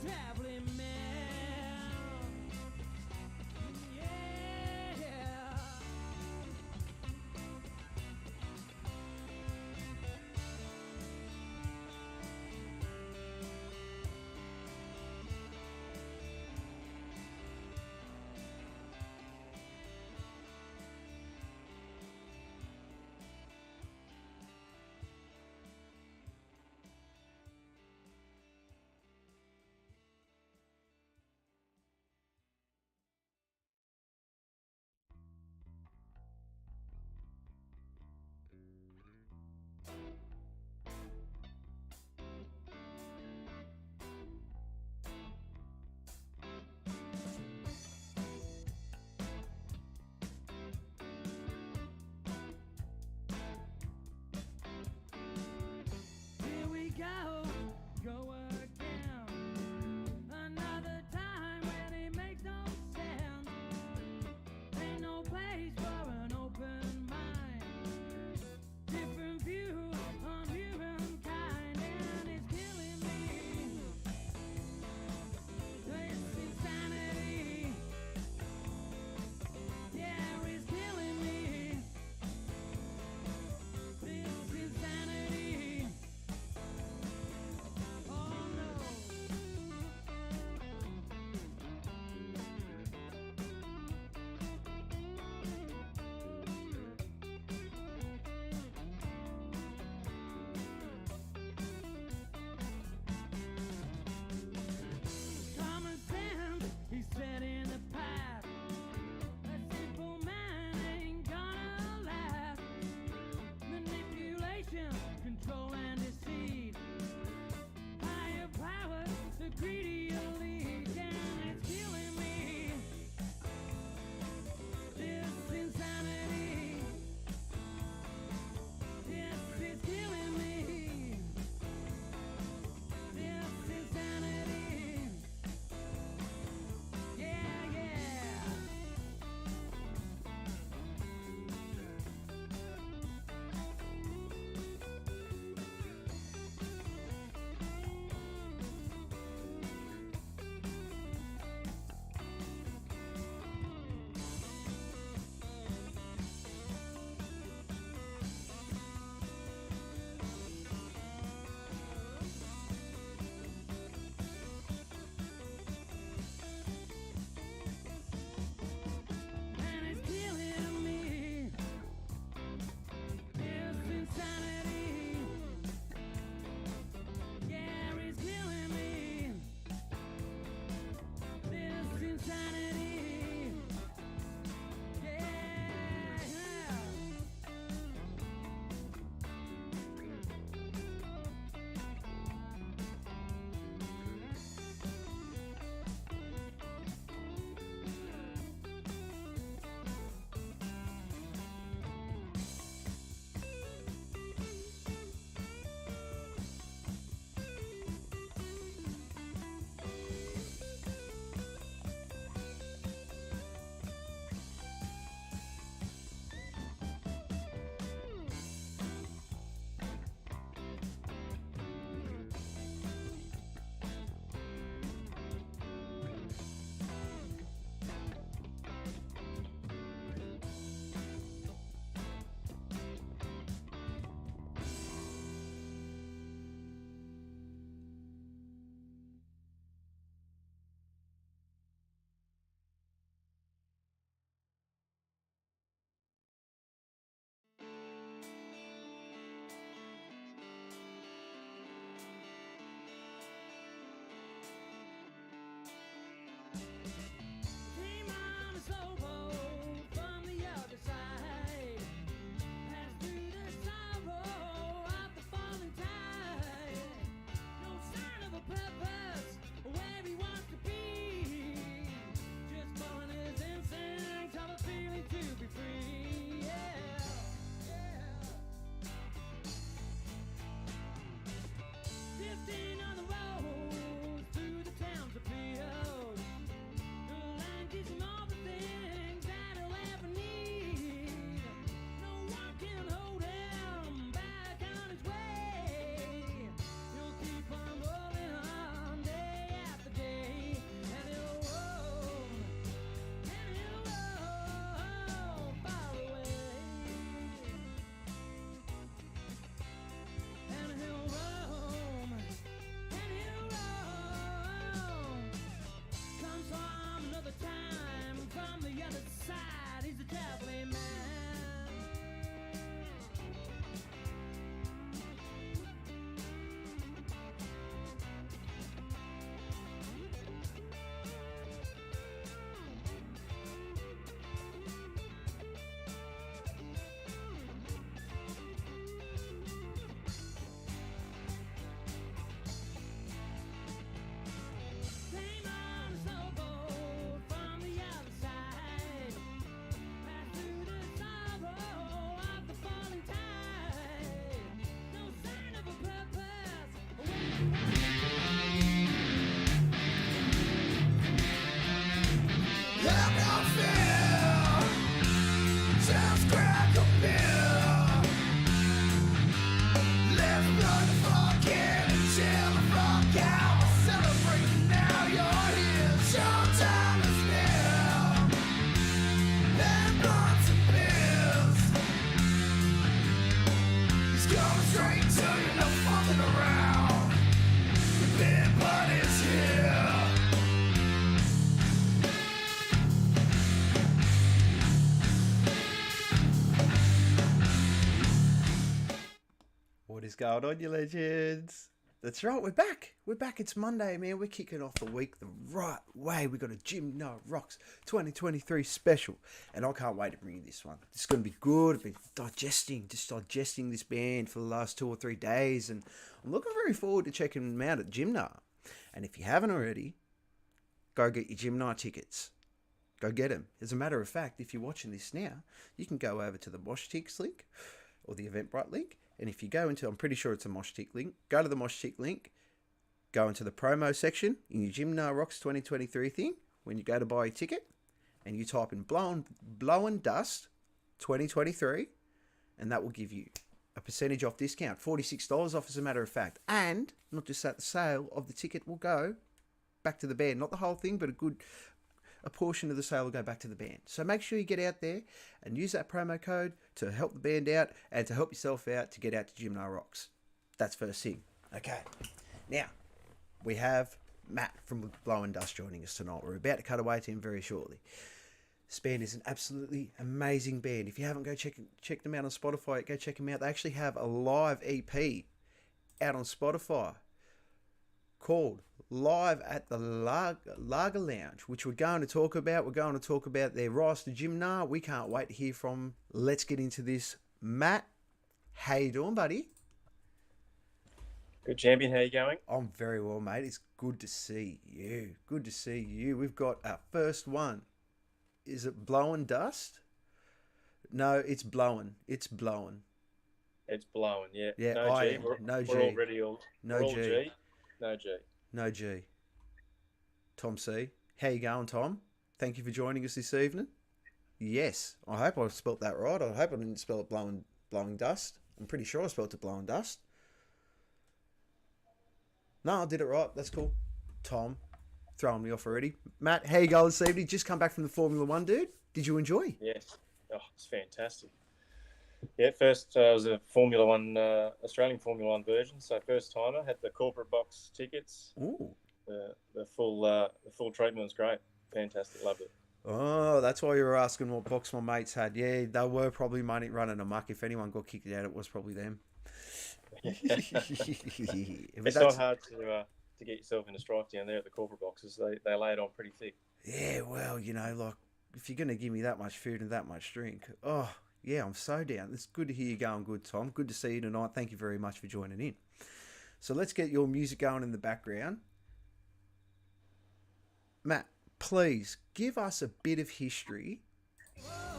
traveling man. Yeah. Here we go, go again. Another time when it makes no sense. Ain't no place for an open mind. Different view on humankind, and it's killing me. This insanity, yeah, it's killing me. This insanity. Oh no. just crack a beer. Let's blow the fuck in and chill the fuck out. Celebrate now you're here. Showtime is near. And blunts and beers. He's going straight to you, no fucking around. The big buddy's here. What is going on, you legends? That's right, we're back. We're back. It's Monday, man. We're kicking off the week the right way. We got a Jimna Rocks 2023 special, and I can't wait to bring you this one. It's going to be good. I've been digesting this band for the last 2 or 3 days, and I'm looking very forward to checking them out at Jimna. And if you haven't already, go get your Jimna tickets. Go get them. As a matter of fact, if you're watching this now, you can go over to the Mosh link or the Eventbrite link. And if you go into, I'm pretty sure it's a Mosh link, go to the Mosh link, go into the promo section in your Jimna Rocks 2023 thing. When you go to buy a ticket, and you type in Blowin Dust 2023, and that will give you a percentage off discount, $46 off as a matter of fact. And not just that, the sale of the ticket will go back to the band. Not the whole thing, but a portion of the sale will go back to the band. So make sure you get out there and use that promo code to help the band out and to help yourself out to get out to Jimna Rocks. That's first thing. Okay. Now, we have Matt from Blowin Dust joining us tonight. We're about to cut away to him very shortly. This band is an absolutely amazing band. If you haven't, go check them out on Spotify. Go check them out. They actually have a live EP out on Spotify called Live at the Lager Lounge, which we're going to talk about. We're going to talk about their rise to Jimna. We can't wait to hear from them. Let's get into this. Matt, how you doing, buddy? Good, champion. How you going? I'm very well, mate. It's good to see you. Good to see you. We've got our first one. Is it Blowin Dust? No, it's Blowin. It's Blowin. It's Blowin, yeah. Yeah, no I G. am. We're, No G. We're already all, No we're all G. G. No G. No G. Tom C. How you going, Tom? Thank you for joining us this evening. Yes, I hope I spelt that right. I hope I didn't spell it blowing dust. I'm pretty sure I spelled it blowing dust. No, I did it right. That's cool. Tom, throwing me off already. Matt, how you going this evening? Just come back from the Formula One, dude. Did you enjoy? Yes. Oh, it's fantastic. Yeah, first was a Formula One, Australian Formula One version. So first timer, had the corporate box tickets. Ooh. The full treatment was great. Fantastic, loved it. Oh, that's why you were asking what box my mates had. Yeah, they were probably running amok. If anyone got kicked out, it was probably them. It's not hard to get yourself in a strife down there at the corporate boxes. They lay it on pretty thick. Yeah, well, like, if you're going to give me that much food and that much drink, oh, yeah, I'm so down. It's good to hear you going good, Tom. Good to see you tonight. Thank you very much for joining in. So let's get your music going in the background. Matt, please give us a bit of history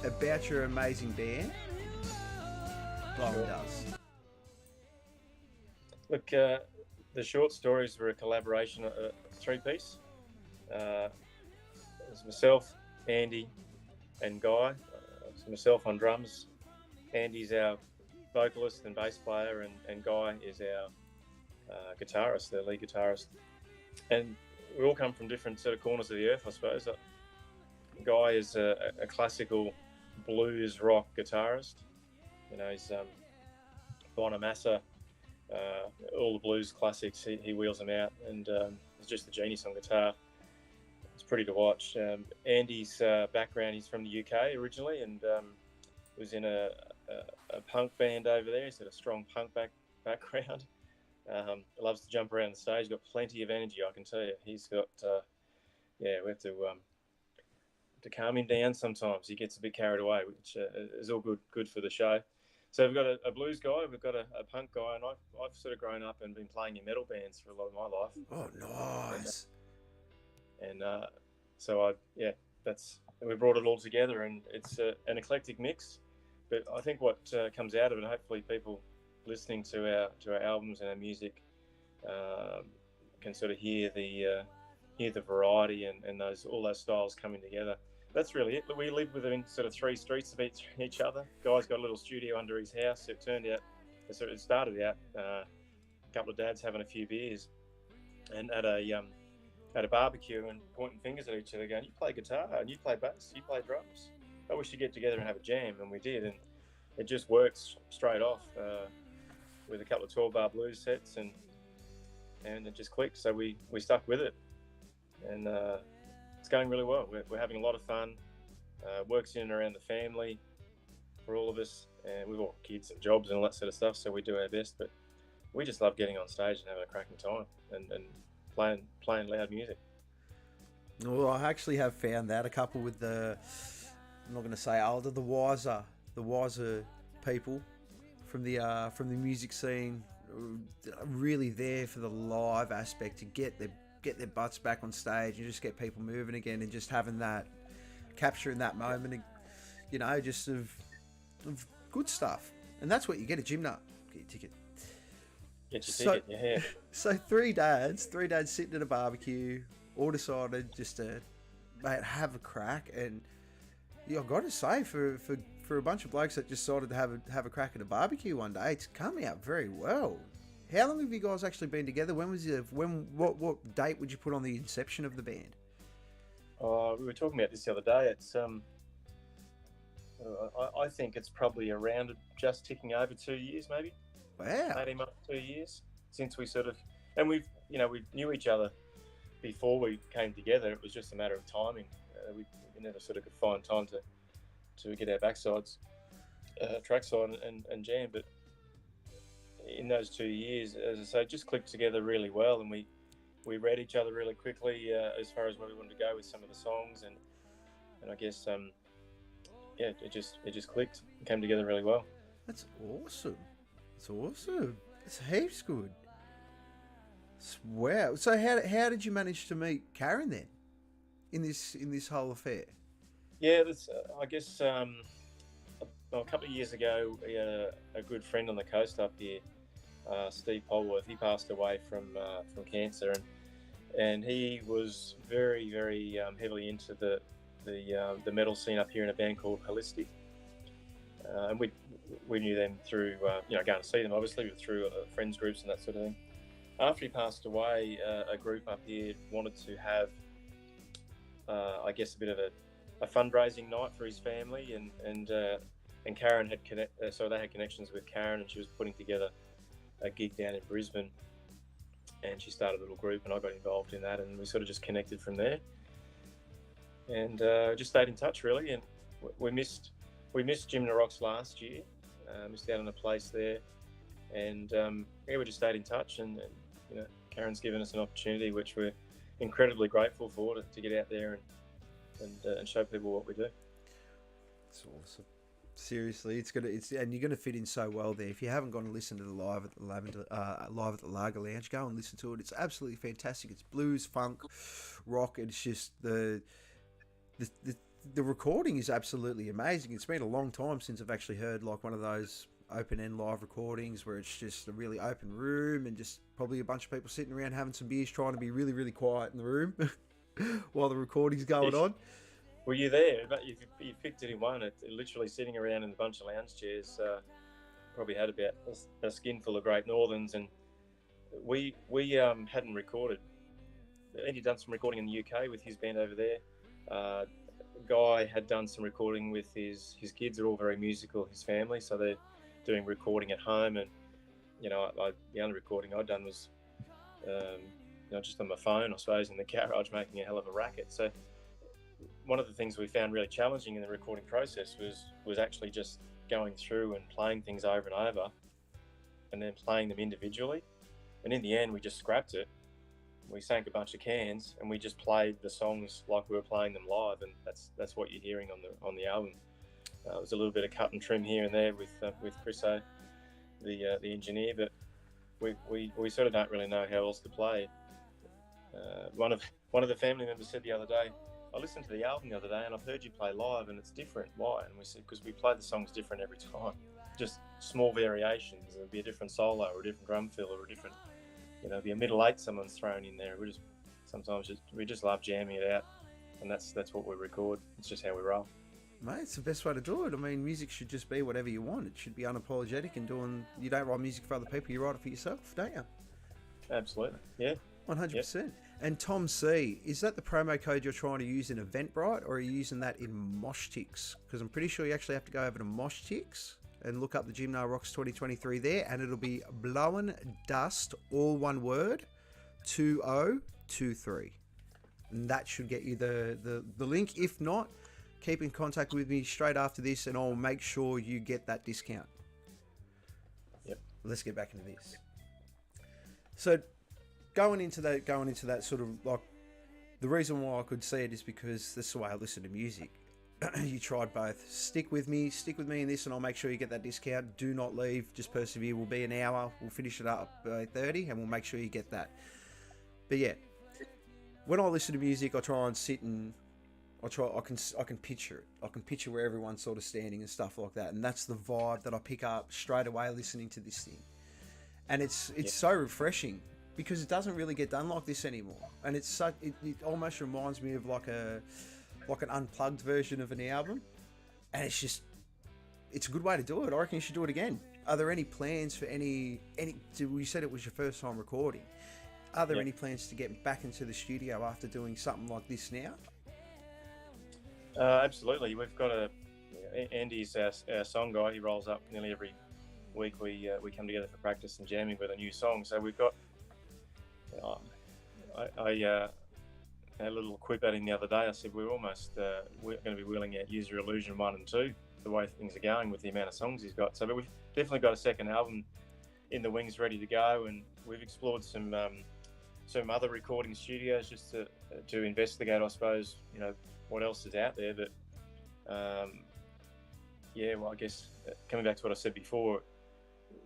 about your amazing band, Blowin Dust. Look, the short stories were a collaboration, a three-piece. It was myself, Andy, and Guy. It's myself on drums. Andy's our vocalist and bass player, and Guy is our guitarist, the lead guitarist. And we all come from different sort of corners of the earth, I suppose. Guy is a classical blues rock guitarist. You know, he's Bonamassa, all the blues classics. He wheels them out, and he's just a genius on guitar. It's pretty to watch. Andy's background, he's from the UK originally, and was in a punk band over there. He's got a strong punk background. Loves to jump around the stage. Got plenty of energy, I can tell you. He's got, we have to calm him down sometimes. He gets a bit carried away, which is all good for the show. So we've got a blues guy, we've got a punk guy, and I've sort of grown up and been playing in metal bands for a lot of my life. Oh, nice. And so we brought it all together, and it's an eclectic mix. But I think what comes out of it, hopefully people listening to our albums and our music can sort of hear the variety and all those styles coming together. that's really it. We lived within sort of 3 streets of each other. Guy's got a little studio under his house. It turned out, it started out a couple of dads having a few beers, and at a barbecue and pointing fingers at each other, going, "You play guitar and you play bass, you play drums. I wish you'd get together and have a jam." And we did, and it just works straight off with a couple of 12-bar blues sets, and it just clicked. So we stuck with it, and it's going really well. We're having a lot of fun. Works in and around the family for all of us, and we've all got kids and jobs and all that sort of stuff, so we do our best. But we just love getting on stage and having a cracking time and playing loud music. Well, I actually have found that a couple with I'm not going to say older, the wiser people from the music scene are really there for the live aspect, to get their butts back on stage and just get people moving again, and just having that, capturing that moment, you know, just of good stuff. And that's what you get at Jimna. Get your ticket. Get your ticket, yeah. So three dads sitting at a barbecue, all decided just to, mate, have a crack. And I've got to say, for a bunch of blokes that just decided to have a crack at a barbecue one day, it's come out very well. How long have you guys actually been together? What date would you put on the inception of the band? We were talking about this the other day. It's I think it's probably around just ticking over 2 years, maybe. Wow. 18 months, 2 years since we and we knew each other before we came together. It was just a matter of timing. We never sort of could find time to get our backsides, trackside and jam. But in those 2 years, as I say, just clicked together really well, and we read each other really quickly as far as where we wanted to go with some of the songs, and I guess it just clicked and came together really well. That's awesome. It's heaps good. Wow. So how did you manage to meet Karen then, in this whole affair? Yeah, that's I guess a couple of years ago, we had a good friend on the coast up here, Steve Polworth. He passed away from cancer, and he was very, very heavily into the metal scene up here in a band called Holistic. And we knew them through going to see them, obviously, through friends groups and that sort of thing. After he passed away, a group up here wanted to have I guess a bit of a fundraising night for his family, and Karen had so they had connections with Karen, and she was putting together a gig down in Brisbane, and she started a little group, and I got involved in that, and we sort of just connected from there, and just stayed in touch really. And we missed Jimna Rocks last year, missed out on a place there, and we just stayed in touch, and Karen's given us an opportunity which we're incredibly grateful for, to get out there and show people what we do. It's awesome. Seriously, and you're gonna fit in so well there. If you haven't gone to listen to the live at the Lager Lounge, go and listen to it. It's absolutely fantastic. It's blues, funk, rock. It's just the recording is absolutely amazing. It's been a long time since I've actually heard like one of those open-end live recordings where it's just a really open room and just probably a bunch of people sitting around having some beers, trying to be really, really quiet in the room while the recording's going on. Were you there? You picked it in one. It literally sitting around in a bunch of lounge chairs. Probably had about a skin full of Great Northerns, and we hadn't recorded. He'd done some recording in the UK with his band over there. Guy had done some recording with his kids. Are all very musical, his family, so they're doing recording at home. And the only recording I'd done was just on my phone, I suppose, in the garage, making a hell of a racket. So one of the things we found really challenging in the recording process was actually just going through and playing things over and over, and then playing them individually. And in the end, we just scrapped it. We sank a bunch of cans, and we just played the songs like we were playing them live, and that's what you're hearing on the album. There's a little bit of cut and trim here and there with Chris O, the engineer, but we sort of don't really know how else to play. One of the family members said the other day, I listened to the album the other day and I've heard you play live and it's different. Why? And we said, because we play the songs different every time. Just small variations. There'll be a different solo or a different drum fill or a different, be a middle eight someone's thrown in there. We just love jamming it out and that's what we record. It's just how we roll. Mate, it's the best way to do it. I mean, music should just be whatever you want. It should be unapologetic and doing. You don't write music for other people. You write it for yourself, don't you? Absolutely, yeah. 100%. And Tom C, is that the promo code you're trying to use in Eventbrite, or are you using that in Moshtix? Because I'm pretty sure you actually have to go over to Moshtix and look up the Jimna Rocks 2023 there, and it'll be Blowin Dust, all one word, 2023. And that should get you the link. If not, keep in contact with me straight after this, and I'll make sure you get that discount. Yep. Let's get back into this. So, going into that sort of like, the reason why I could see it is because that's the way I listen to music. You tried both. Stick with me in this, and I'll make sure you get that discount. Do not leave. Just persevere. We'll be an hour. We'll finish it up by 30, and we'll make sure you get that. But yeah, when I listen to music, I try and sit and I can picture it. I can picture where everyone's sort of standing and stuff like that, and that's the vibe that I pick up straight away listening to this thing. And it's so refreshing because it doesn't really get done like this anymore. And it almost reminds me of like an unplugged version of an album. And it's a good way to do it. I reckon you should do it again. Are there any plans for any? You said it was your first time recording. Are there any plans to get back into the studio after doing something like this now? Absolutely. We've got Andy's our song guy. He rolls up nearly every week. We come together for practice and jamming with a new song. So we've got. I had a little quip at him the other day. I said we're going to be wheeling out User Illusion 1 and 2, the way things are going with the amount of songs he's got. So, but we've definitely got a second album in the wings ready to go, and we've explored some other recording studios just to investigate, I suppose, what else is out there. But I guess coming back to what I said before,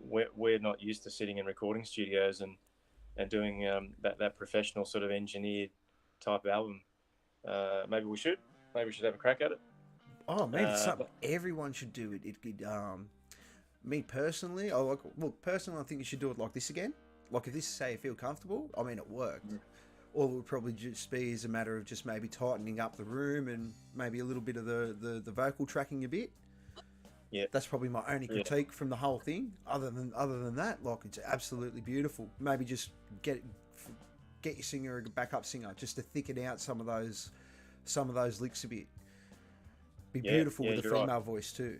we're not used to sitting in recording studios and doing that professional sort of engineered type album. Maybe we should have a crack at it. Oh man, it's something everyone should do. It could, me personally, I think you should do it like this again. Like if this is, say, you feel comfortable, I mean, it worked. Or it would probably just be as a matter of just maybe tightening up the room and maybe a little bit of the vocal tracking a bit. Yeah, that's probably my only critique from the whole thing. Other than that, like, it's absolutely beautiful. Maybe just get your singer, a backup singer, just to thicken out some of those licks a bit. Be beautiful with a female voice too.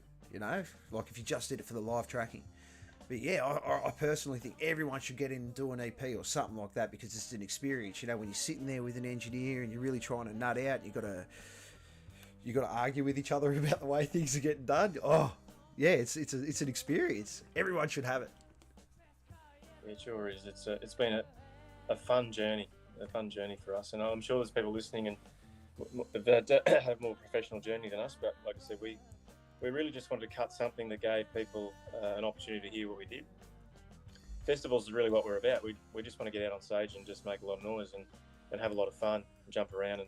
Like if you just did it for the live tracking. But yeah, I personally think everyone should get in and do an EP or something like that, because it's an experience. When you're sitting there with an engineer and you're really trying to nut out, you got to argue with each other about the way things are getting done. Oh, yeah, it's an experience. Everyone should have it. It sure is. It's been a fun journey for us, and I'm sure there's people listening and that have more professional journey than us. But like I said, we really just wanted to cut something that gave people an opportunity to hear what we did. Festivals is really what we're about. We just want to get out on stage and just make a lot of noise and have a lot of fun, and jump around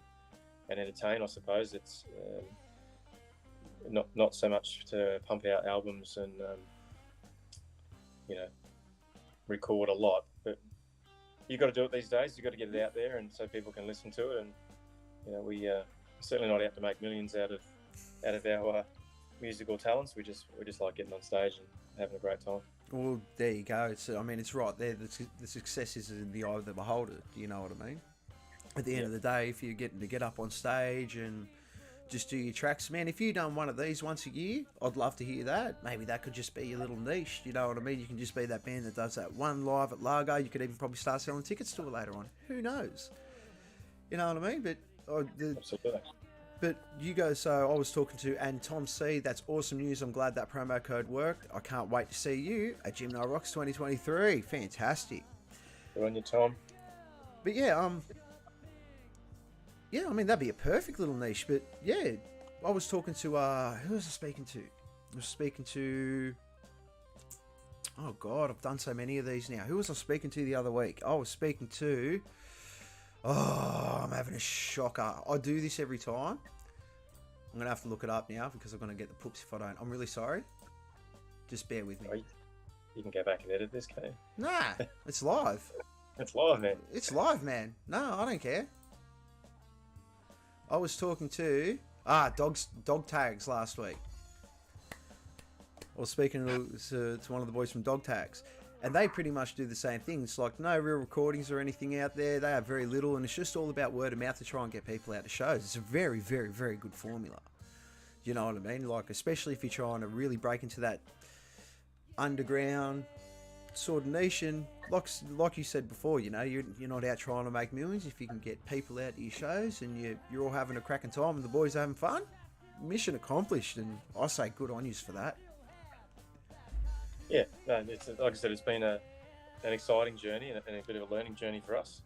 and entertain. I suppose it's not so much to pump out albums and record a lot, but you've got to do it these days. You've got to get it out there, and so people can listen to it. And we certainly not out to make millions out of our musical talents. We just like getting on stage and having a great time. Well, there you go. It's right there. The success is in the eye of the beholder. Do you know what I mean? At the end of the day, if you're getting to get up on stage and just do your tracks, man, if you've done one of these once a year, I'd love to hear that. Maybe that could just be your little niche. You know what I mean? You can just be that band that does that one live at Largo. You could even probably start selling tickets to it later on. Who knows? You know what I mean? But absolutely. But you go, so I was talking to and Tom C. That's awesome news. I'm glad that promo code worked. I can't wait to see you at Jimna Rocks 2023. Fantastic. Good on you, Tom. But yeah, I mean, that'd be a perfect little niche. But yeah, I was talking to who was I speaking to? I was speaking to, oh God, I've done so many of these now. Who was I speaking to the other week? I was speaking to, I'm having a shocker. I do this every time. I'm gonna have to look it up now because I'm gonna get the poops if I don't. I'm really sorry. Just bear with me. You can go back and edit this, can't you? Nah, it's live. It's live, man. It's live, man. No, I don't care. I was talking to dog tags last week. I was speaking to one of the boys from Dog Tags, and they pretty much do the same thing. It's like no real recordings or anything out there. They have very little, and it's just all about word of mouth to try and get people out to shows. It's a very, very, very good formula. You know what I mean? Like, especially if you're trying to really break into that underground sort of niche, and like you said before, you know, you're not out trying to make millions. If you can get people out to your shows and you're all having a cracking time and the boys are having fun, mission accomplished. And I say good on yous for that. Yeah, no, it's like I said, it's been an exciting journey and a bit of a learning journey for us.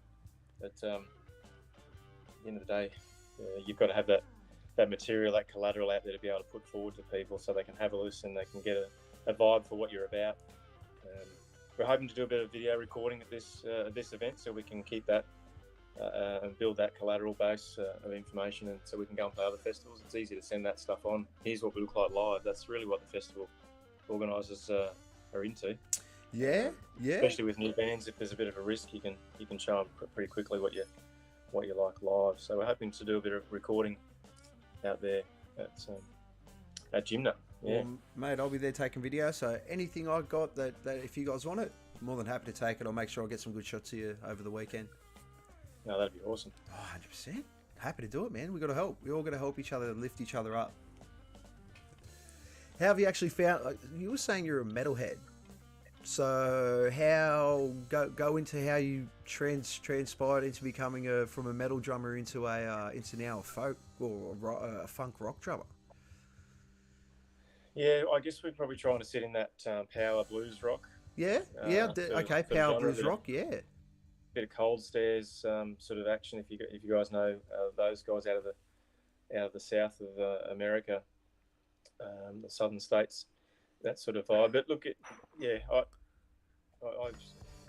But at the end of the day, you've got to have that material, that collateral out there to be able to put forward to people so they can have a listen, they can get a vibe for what you're about. We're hoping to do a bit of video recording at this event so we can keep that and build that collateral base of information, and so we can go and play other festivals. It's easy to send that stuff on. Here's what we look like live. That's really what the festival organisers are into. Yeah. Especially with new bands, if there's a bit of a risk, you can show them pretty quickly what you like live. So we're hoping to do a bit of recording out there at Jimna. Yeah. Well, mate, I'll be there taking video. So anything I got that if you guys want it, I'm more than happy to take it. I'll make sure I get some good shots of you over the weekend. No, that'd be awesome. Oh, 100%. Happy to do it, man. We got to help. We all got to help each other, lift each other up. How have you actually found? You were saying you're a metalhead. So how go into how you transpired into becoming from a metal drummer into now a folk or a funk rock drummer? Yeah, I guess we're probably trying to sit in that power blues rock. Yeah, okay, power blues rock, yeah. Bit of Cold Stairs sort of action. If you guys know those guys out of the south of America, the southern states, that sort of vibe. But look, I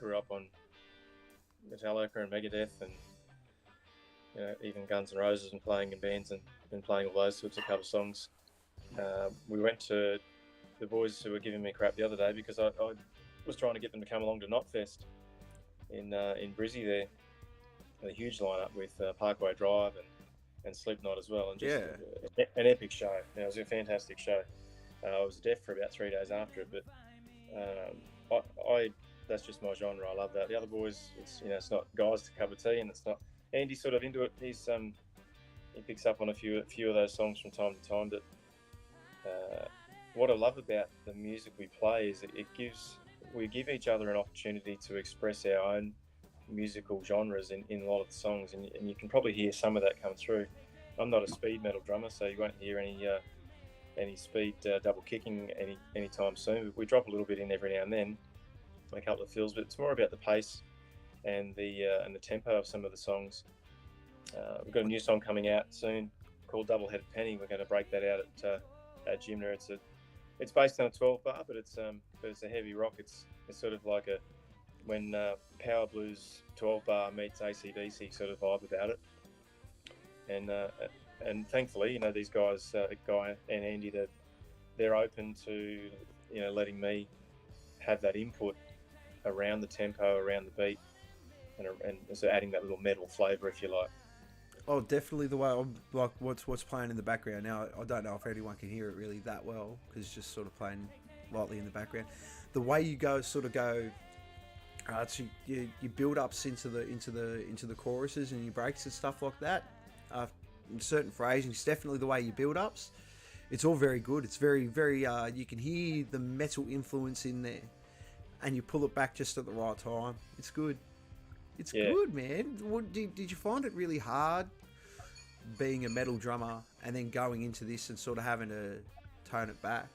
grew up on Metallica and Megadeth, and even Guns N' Roses, and playing in bands and playing all those sorts of cover songs. We went to the boys who were giving me crap the other day because I was trying to get them to come along to Knotfest in Brizzy there. A huge lineup with Parkway Drive and Slipknot as well, and just an epic show. It was a fantastic show. I was deaf for about 3 days after it, but I that's just my genre. I love that. The other boys, it's not guys to cup of tea, and it's not. Andy's sort of into it. He picks up on a few of those songs from time to time. But what I love about the music we play is we give each other an opportunity to express our own musical genres in a lot of the songs, and you can probably hear some of that come through. I'm not a speed metal drummer, so you won't hear any speed double kicking anytime soon. We drop a little bit in every now and then, a couple of fills, but it's more about the pace and the tempo of some of the songs. We've got a new song coming out soon called Double Headed Penny. We're going to break that out at Jimna. It's based on a 12 bar, but it's a heavy rock. It's sort of like when Power Blues 12 bar meets AC/DC sort of vibe about it. And thankfully, these guys, Guy and Andy, they're open to letting me have that input around the tempo, around the beat, and so adding that little metal flavour, if you like. Oh, definitely the way I'm like what's playing in the background now. I don't know if anyone can hear it really that well because it's just sort of playing lightly in the background. The way you go, so you build ups into the choruses and your breaks and stuff like that. Certain phrasing, it's definitely the way you build ups. It's all very good. It's very, very. You can hear the metal influence in there, and you pull it back just at the right time. It's good. It's good, man. Did you find it really hard being a metal drummer and then going into this and sort of having to tone it back?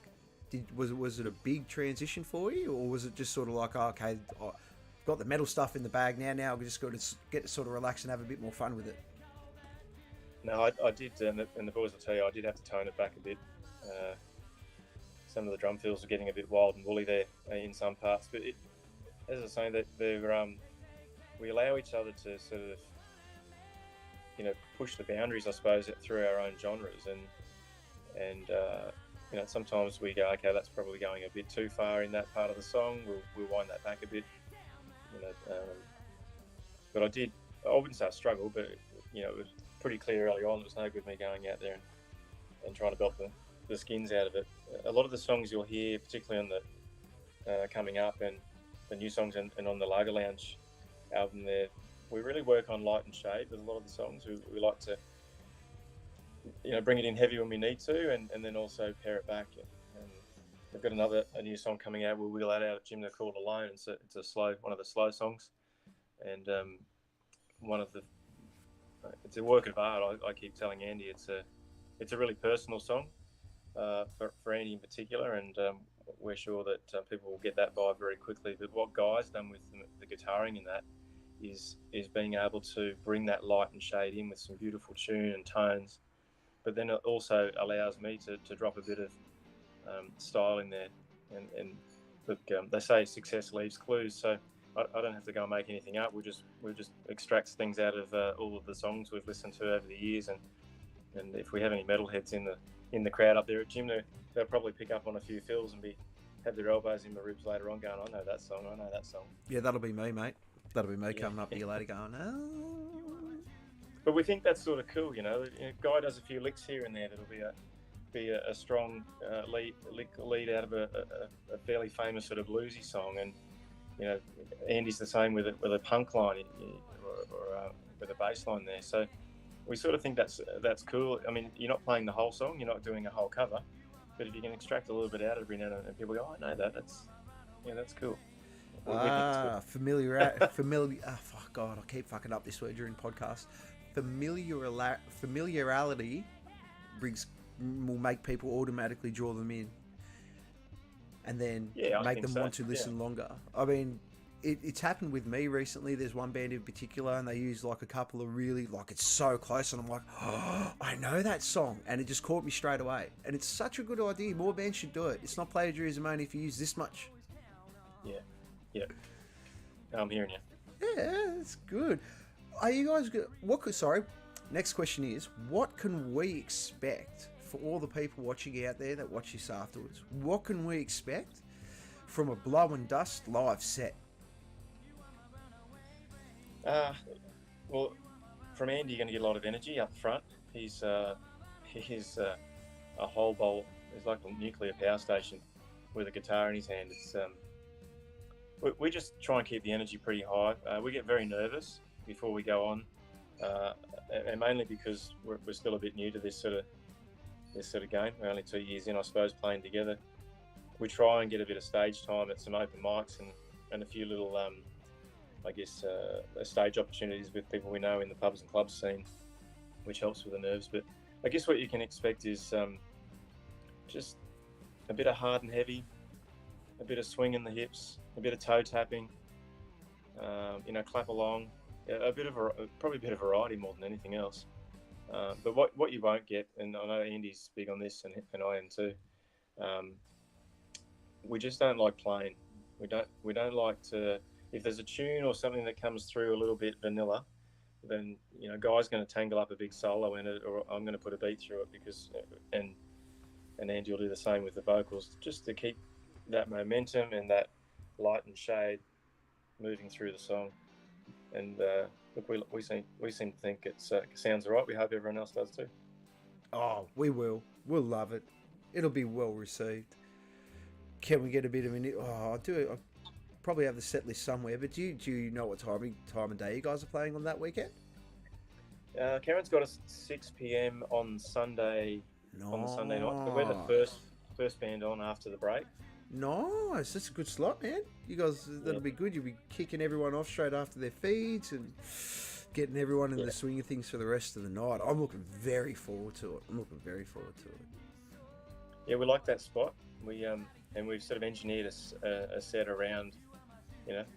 Was it a big transition for you, or was it just sort of like, okay, I've got the metal stuff in the bag now we just got to get to sort of relax and have a bit more fun with it? No, I did, and the boys will tell you, I did have to tone it back a bit. Some of the drum fills are getting a bit wild and woolly there in some parts, but as I was saying, that we allow each other to sort of, push the boundaries, I suppose, through our own genres, and sometimes we go, okay, that's probably going a bit too far in that part of the song. We'll wind that back a bit, but I wouldn't say I struggled, but pretty clear early on. It was no good me going out there and trying to belt the skins out of it. A lot of the songs you'll hear, particularly on the coming up and the new songs and on the Lager Lounge album there, we really work on light and shade with a lot of the songs. We like to, bring it in heavy when we need to, and then also pare it back. And we've got a new song coming out. We'll wheel that out at Jimna called Alone. It's one of the slow songs, and it's a work of art. I keep telling Andy it's a really personal song for Andy in particular, and we're sure that people will get that vibe very quickly. But what Guy's done with the guitaring in that is being able to bring that light and shade in with some beautiful tune and tones, but then it also allows me to drop a bit of style in there. And look, they say success leaves clues, so I don't have to go and make anything up. We just extract things out of all of the songs we've listened to over the years, and if we have any metalheads in the crowd up there at Jimna, they'll probably pick up on a few fills and have their elbows in my ribs later on, going, I know that song. Yeah, that'll be me, mate. That'll be me coming up to you later, going, oh. But we think that's sort of cool, Guy does a few licks here and there that'll be a strong lead out of a fairly famous sort of bluesy song, and Andy's the same with a punk line or with a bass line there. So we sort of think that's cool. I mean, you're not playing the whole song, you're not doing a whole cover, but if you can extract a little bit out of every now and people go, I know that's cool. Familiar. Fuck God, I keep fucking up this word during podcast. Familiarity will make people automatically draw them in, and then make them want to listen longer. I mean, it's happened with me recently. There's one band in particular, and they use like a couple of really, like, it's so close, and I'm like, oh, I know that song, and it just caught me straight away. And it's such a good idea. More bands should do it. It's not plagiarism only if you use this much. Yeah. I'm hearing you. Yeah, it's good. Are you guys good? Next question is, what can we expect for all the people watching out there that watch this afterwards? What can we expect from a Blowin Dust live set? Well, from Andy, you're going to get a lot of energy up front. He's a whole bowl. He's like a nuclear power station with a guitar in his hand. It's we just try and keep the energy pretty high. We get very nervous before we go on, and mainly because we're still a bit new to this sort of game. We're only 2 years in, I suppose, playing together. We try and get a bit of stage time at some open mics and a few little, stage opportunities with people we know in the pubs and clubs scene, which helps with the nerves. But I guess what you can expect is just a bit of hard and heavy, a bit of swing in the hips, a bit of toe tapping, clap along, probably a bit of variety more than anything else. But what you won't get, and I know Andy's big on this, and I am too. We just don't like playing. We don't like to. If there's a tune or something that comes through a little bit vanilla, then Guy's going to tangle up a big solo in it, or I'm going to put a beat through it because, and Andy will do the same with the vocals, just to keep that momentum and that light and shade moving through the song. And look, we seem to think it sounds all right. We hope everyone else does too. Oh, we will. We'll love it. It'll be well received. Can we get a bit of an? Oh, I do. I probably have the set list somewhere. But do you know what time of day you guys are playing on that weekend? Karen's got us 6 p.m. on Sunday. Nice. On the Sunday night. But we're the first band on after the break. Nice, that's a good slot, man. You guys, that'll be good. You'll be kicking everyone off straight after their feeds and getting everyone in the swing of things for the rest of the night. I'm looking very forward to it. Yeah, we like that spot. We've sort of engineered a set around,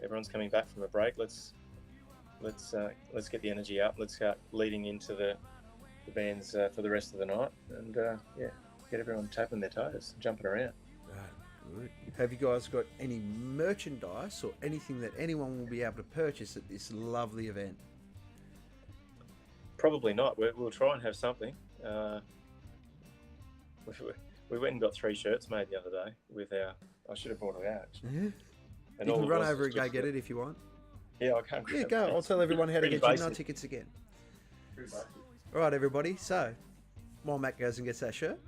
everyone's coming back from a break. Let's get the energy up. Let's start leading into the bands for the rest of the night, and get everyone tapping their toes, jumping around. Good. Have you guys got any merchandise or anything that anyone will be able to purchase at this lovely event? Probably not. We'll try and have something. We went and got 3 shirts made the other day with our. I should have brought it out. Actually. Yeah. And you can run over and go get it if you want. Yeah, I can't. Yeah, go. I'll tell everyone how to get Jimna tickets again. All right, everybody. So, while Matt goes and gets that shirt,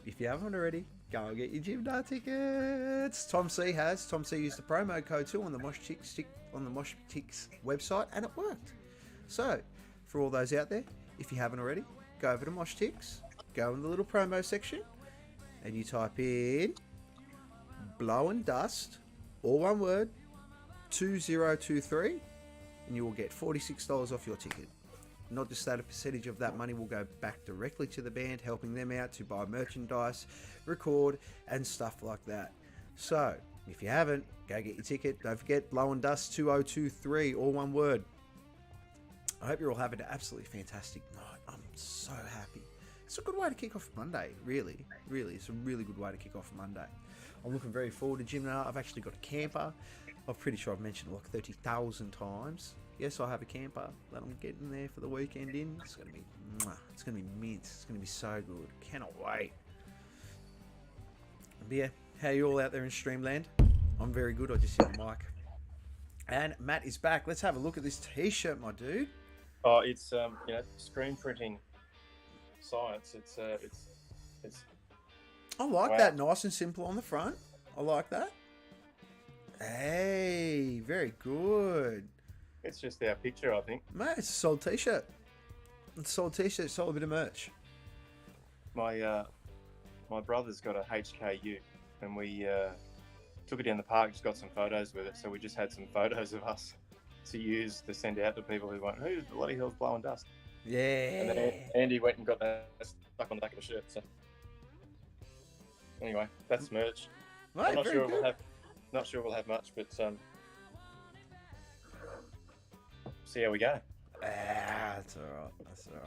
if you haven't already, go and get your Jimna tickets. Tom C used the promo code too on the Mosh Ticks website, and it worked. So, for all those out there, if you haven't already, go over to Mosh Ticks, go in the little promo section, and you type in Blowin Dust, all one word, 2023, and you will get $46 off your ticket. Not just that, a percentage of that money will go back directly to the band, helping them out to buy merchandise, record, and stuff like that. So, if you haven't, go get your ticket. Don't forget, Blowin Dust 2023, all one word. I hope you're all having an absolutely fantastic night. I'm so happy. It's a good way to kick off Monday, really. Really, it's a really good way to kick off Monday. I'm looking very forward to Jimna. I've actually got a camper. I'm pretty sure I've mentioned it like 30,000 times. Yes, I have a camper that I'm getting there for the weekend in. It's going to be, it's going to be mint. It's going to be so good. Cannot wait. But yeah, how are you all out there in Streamland? I'm very good. I just hit the mic. And Matt is back. Let's have a look at this t-shirt, my dude. Oh, it's screen printing science. It's I like wow. that. Nice and simple on the front. I like that. Hey, very good. It's just our picture, I think. Mate, it's a sold t-shirt. It's a sold t-shirt, sold a bit of merch. My brother's got a HKU, and we took it down the park. Just got some photos with it, so we just had some photos of us to use to send out to people who went, "Who the bloody hell's Blowin Dust?" Yeah. And then Andy went and got that stuck on the back of a shirt. So anyway, that's merch. Mate, I'm not very sure good. not sure we'll have much, but see how we go. That's alright. That's alright.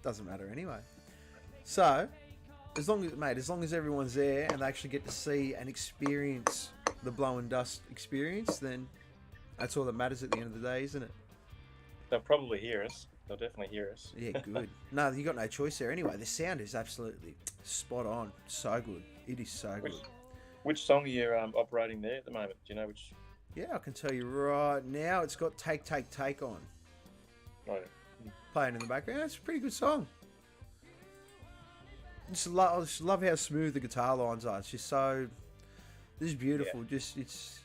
Doesn't matter anyway. So, as long as everyone's there and they actually get to see and experience the Blowin Dust experience, then that's all that matters at the end of the day, isn't it? They'll probably hear us. They'll definitely hear us. Yeah, good. No, you got no choice there anyway. The sound is absolutely spot on. So good. It is so good. Which song are you operating there at the moment? Do you know which? Yeah, I can tell you right now. It's got Take, Take, Take on. Right. Playing in the background. It's a pretty good song. I just love how smooth the guitar lines are. It's just so... This is beautiful. Yeah. Just it's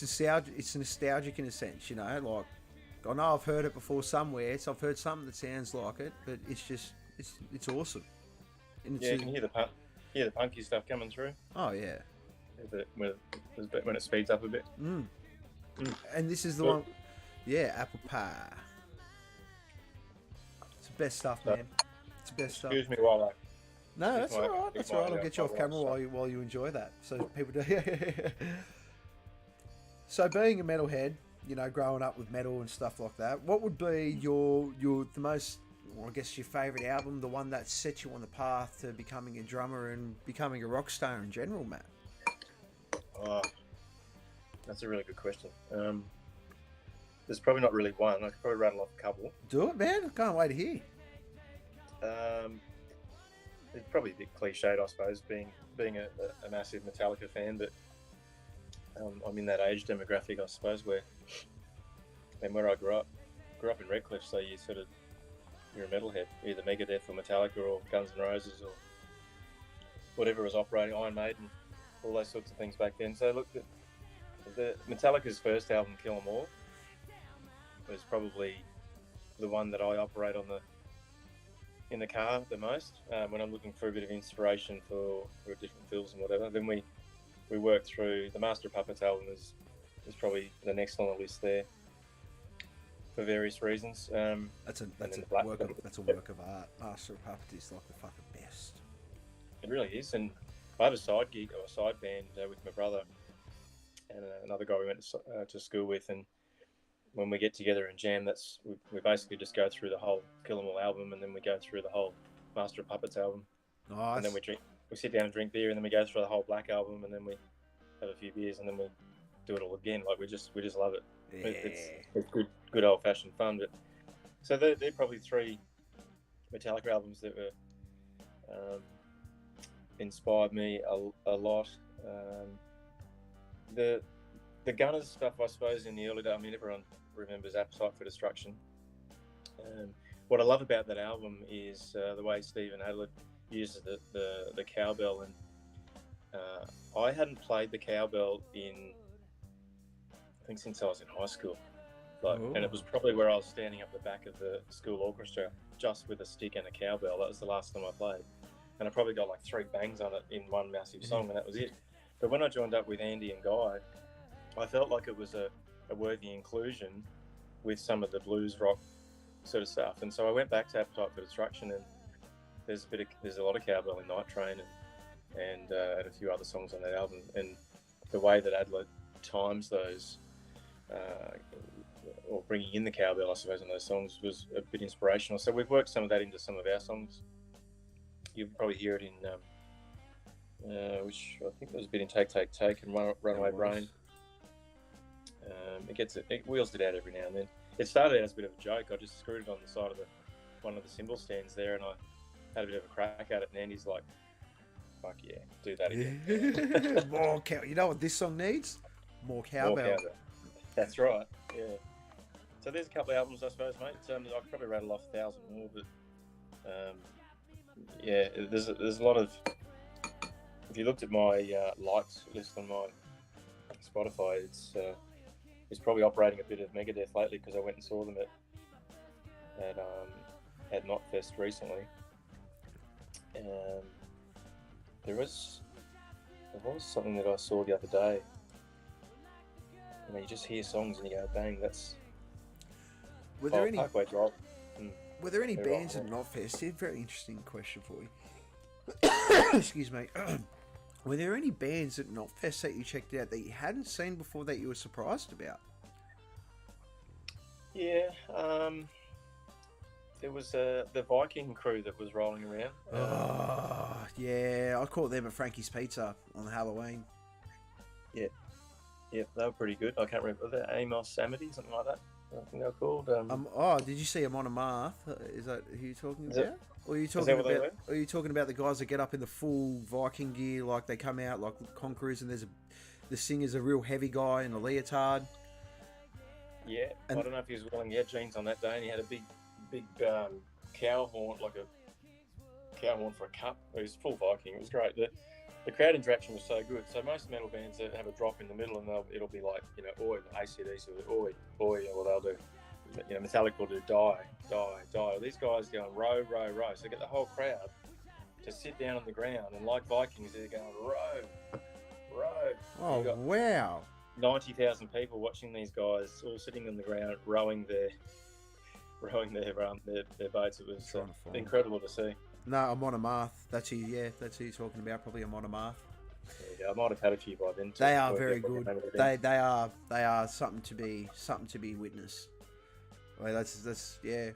nostalgic. It's nostalgic in a sense, you know. Like, I know I've heard it before somewhere, so I've heard something that sounds like it, but it's just it's awesome. And it's Yeah, you can hear the punky stuff coming through. Oh yeah. When it speeds up a bit. And this is the Good. one. Yeah, apple pie. It's the best stuff, man. It's the best stuff. Excuse me while No, Keep that's my- all right. keep That's my, all right. I'll uh, get you off my camera watch, while you enjoy that. So people do. So being a metalhead, you know, growing up with metal and stuff like that, what would be your the most, well, I guess your favourite album, the one that set you on the path to becoming a drummer and becoming a rock star in general, Matt? Oh, that's a really good question. There's probably not really one. I could probably rattle off a couple. Do it, man. I can't wait to hear. It's probably a bit cliched, I suppose, being a massive Metallica fan, but I'm in that age demographic, I suppose, where I grew up in Redcliffe, so you're a metalhead, either Megadeth or Metallica or Guns N' Roses or whatever was operating, Iron Maiden, all those sorts of things back then. So look, the Metallica's first album, Kill 'Em All, was probably the one that I operate in the car the most when I'm looking for a bit of inspiration for different films and whatever. Then we work through the Master of Puppets album is probably the next on the list there for various reasons. That's a then the Black- work of art. Master of Puppets is like the fucking best. It really is, and I have a side gig or a side band with my brother and another guy we went to school with, and when we get together and jam, we basically just go through the whole Kill 'Em All album, and then we go through the whole Master of Puppets album, Nice. and then we sit down and drink beer, and then we go through the whole Black album, and then we have a few beers, and then we do it all again. Like we just love it. Yeah. It's good old fashioned fun. But so they're probably three Metallica albums that were inspired me a lot. The Gunners stuff, I suppose, in the early days. I mean, everyone remembers Appetite for Destruction. what I love about that album is the way Stephen Adler uses the cowbell, and I hadn't played the cowbell in, I think, since I was in high school. And it was probably where I was standing up the back of the school orchestra just with a stick and a cowbell. That was the last time I played. And I probably got like 3 bangs on it in one massive song, and that was it. But when I joined up with Andy and Guy, I felt like it was a worthy inclusion with some of the blues rock sort of stuff. And so I went back to Appetite for Destruction, and there's a lot of cowbell in Night Train and a few other songs on that album. And the way that Adler times those, or bringing in the cowbell, I suppose, on those songs was a bit inspirational. So we've worked some of that into some of our songs. You'll probably hear it in, which I think there was a bit in Take, Take, Take and Runaway Brain. It wheels it out every now and then. It started out as a bit of a joke. I just screwed it on the side of one of the cymbal stands there, and I had a bit of a crack at it, and Andy's like, fuck yeah, do that again. More cow. You know what this song needs? More cowbell. More cowbell. That's right, yeah. So there's a couple of albums, I suppose, mate. I could probably rattle off 1,000 more, but yeah, there's a lot of. If you looked at my likes list on my Spotify, it's probably operating a bit of Megadeth lately because I went and saw them at Knotfest recently. There was something that I saw the other day. You know, you just hear songs and you go, bang, that's. Were there any? Parkway Drive. Were there any They're bands right, at Knotfest? A very interesting question for you. Excuse me. Were there any bands at Knotfest that you checked out that you hadn't seen before that you were surprised about? Yeah, there was the Viking crew that was rolling around. Oh, yeah. I caught them at Frankie's Pizza on Halloween. Yeah, they were pretty good. I can't remember. Were they Amos Amity, something like that? I think they were called. Did you see them on a Marth? Is that who you're talking Is about? it? Or are you Is talking that what they about? were? Or are you talking about the guys that get up in the full Viking gear, like they come out like conquerors, and the singer's a real heavy guy in a leotard? Yeah, And- I don't know if he was wearing jeans on that day, and he had a big cow horn, like a cow horn for a cup. He was full Viking. It was great. The crowd interaction was so good. So most metal bands that have a drop in the middle, and it'll be like, you know, oi, AC/DC, oi, or they'll do, you know, Metallica will do die, die, die. These guys going row, row, row. So get the whole crowd to sit down on the ground, and like Vikings, they're going row, row. Oh, You've got wow. 90,000 people watching these guys all sitting on the ground rowing their boats. It was Trying to find incredible to see. No, I'm on a Marth. That's who you're talking about. Probably I'm on a Marth. Yeah, I might have had a few by then. They are very good. They are something to be witnessed. Well, that's yeah.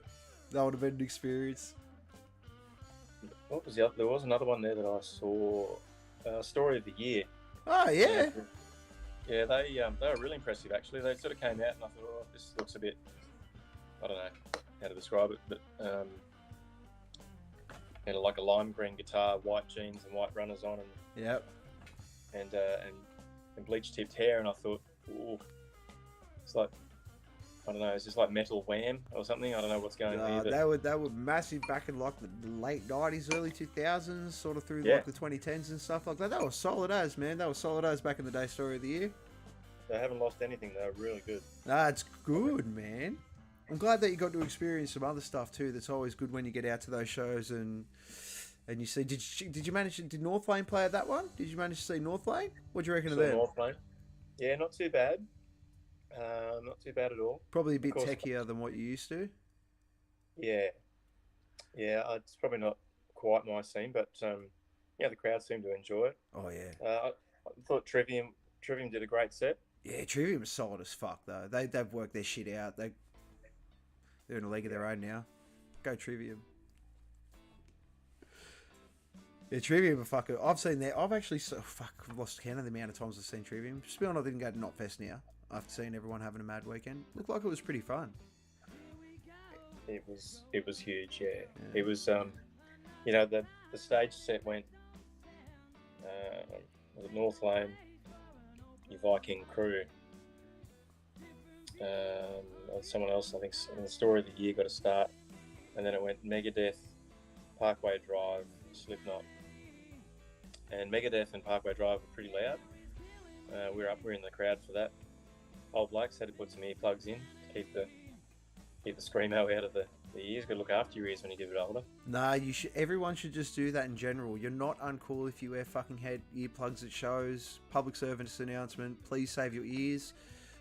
That would have been an experience. What was the other? There was another one there that I saw. Story of the Year. Oh yeah. Yeah, they were really impressive actually. They sort of came out and I thought, oh, this looks a bit, I don't know how to describe it, but had like a lime green guitar, white jeans and white runners on, Yep. and bleach tipped hair, and I thought, ooh, it's like, I don't know, it's just like metal Wham or something. I don't know what's going on here. They were massive back in like the late 90s, early 2000s, sort of through Yeah. like the 2010s and stuff like that. That was solid as, man. That was solid as back in the day. Story of the Year. They haven't lost anything. They were really good. That's good, man. I'm glad that you got to experience some other stuff too. That's always good when you get out to those shows and you see. Did you manage? Did North Lane play at that one? Did you manage to see North Lane? What do you reckon of Saw them? North Lane. Yeah, not too bad. Not too bad at all. Probably a bit course. techier than what you used to. Yeah, it's probably not quite my scene, but yeah, the crowd seemed to enjoy it. Oh yeah. I thought Trivium did a great set. Yeah, Trivium is solid as fuck though. They've worked their shit out. They're in a league of their own now. Go Trivium. Yeah, Trivium are fucking. I've seen that. I've actually I've lost count of the amount of times I've seen Trivium. Just be honest, I didn't go to Knotfest now. After seeing everyone having a mad weekend, looked like it was pretty fun. It was huge. Yeah. It was you know, the stage set went was it North Lane, your Viking crew. Someone else, I think, in the Story of the Year got a start, and then it went Megadeth, Parkway Drive, Slipknot, and Megadeth and Parkway Drive were pretty loud. We're in the crowd for that. Old blokes had to put some earplugs in to keep the screamo out of the ears. Got to look after your ears when you get a bit older. Nah, you should. Everyone should just do that in general. You're not uncool if you wear fucking head earplugs at shows. Public service announcement. Please save your ears.